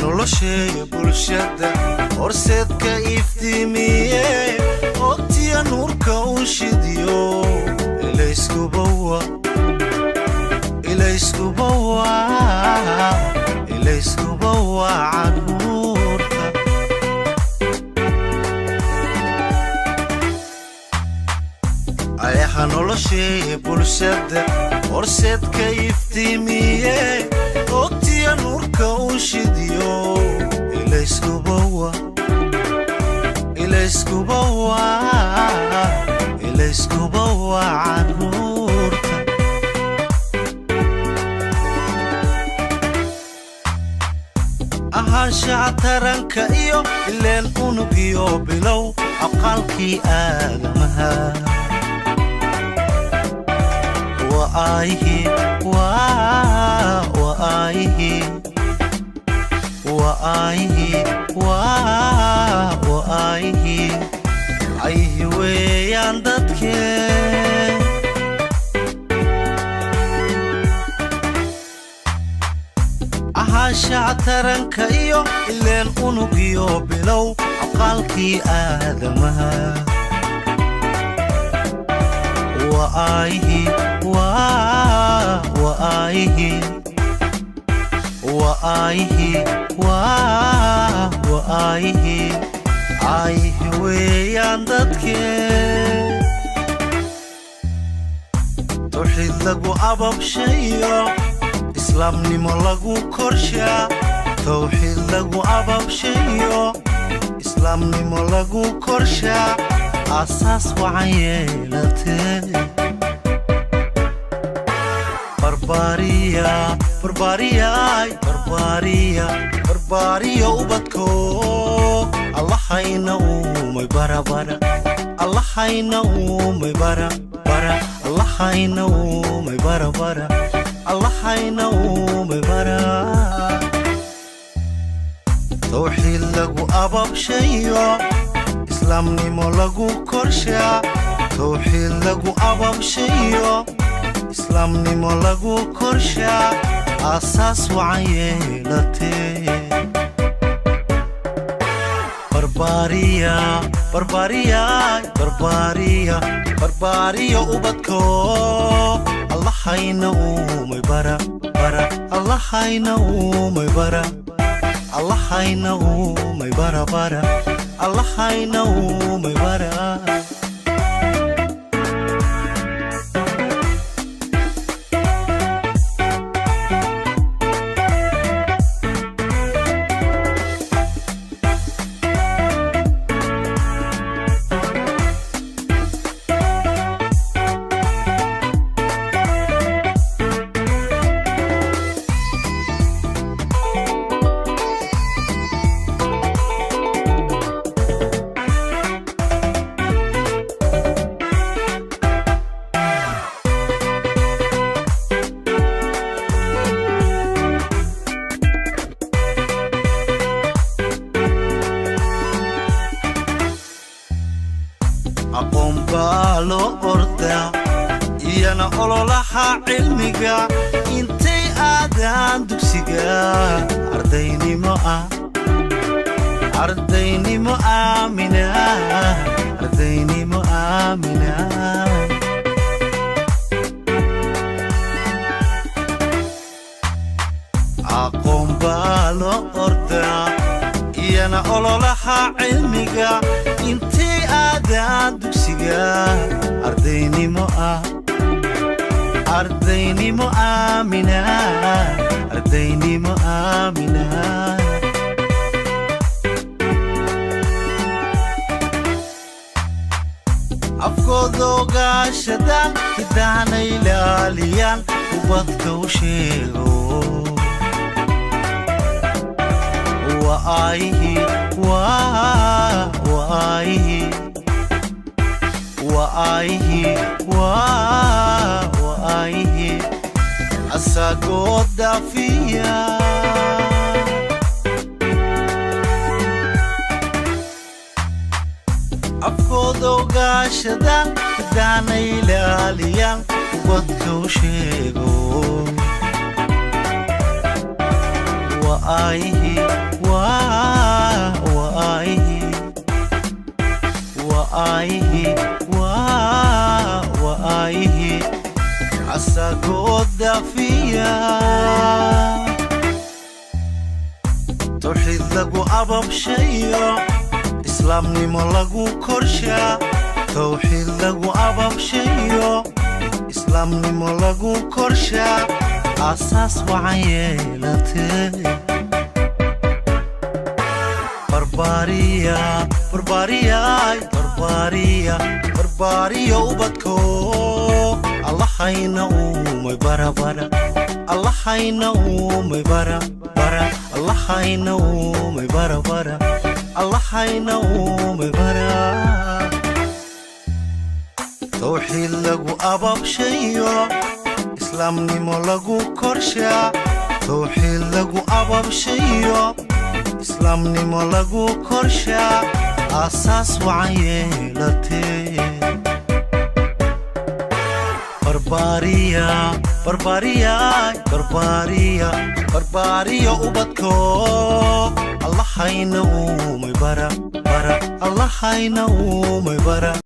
noloshayga bulshada horseedka iftiimiye ogtiya nuurka u shidiyo ilayskubawa canuurka ayaha noloshayga bulshada horseedka iftiimiye ogtiya nuurka u shidiyo ilayskubawa canuurka ahaanshaha taranka iyo ileen unugiyo bilow aqalkii aadamaha ayhi weeyaan dadkee ahaanshaha taranka iyo ileen unugiyo bilow aqalkii aadamaha ayhi weeyaan dadkee tawxiid lagu ababshayo islaamnimo lagu korshaa tawxiid lagu ababshayo islaamnimo lagu korshaa asaas wacan yeelatee barbaariya ubadko allahayna uumay barabara allahayna uumay barabara allahayna uumay barabara allahayna uumay bara tawxiid lagu ababshayo islaamnimo lagu korshaa tawxiid lagu ababshayo islaamnimo lagu korshaa asaas wacan yeelatee barbaariya ubadko allahayna uumay barabara allahayna uumay bara allahayna uumay barabara allahayna uumay bara aqoon baa loo ordaa iyana ololaha cilmiga intay aadaan dugsiga ardaynimo aamina aqoon baa loo ordaa iyana ololaha cilmiga intay aadaan dugsiga ardaynimo aamina ogaashadaan hidaana ilaaliyaan ubadka u sheego وآيه أساقود دافيا أفكود وقاشدان دانا إلاليان وبدكو شيغو وآيه وآيه أساقود دافيا توحيد لغو أباب شيو إسلامني ملغو كرشا توحيد لغو أباب شيو إسلامني ملغو كرشا أساس وعيلتي برباريا وبدكو الله حينا ومي برا الله حينا ومي برا الله حينا ومي برا الله حينا ومي برا توحيد لغو أباب شيو إسلامني ملغو كرشا توحيد لغو أباب شيو إسلامني ملغو كرشا أساس وعيلتي برباريا وبدكو الله حينا ومي برا الله حينا ومي برا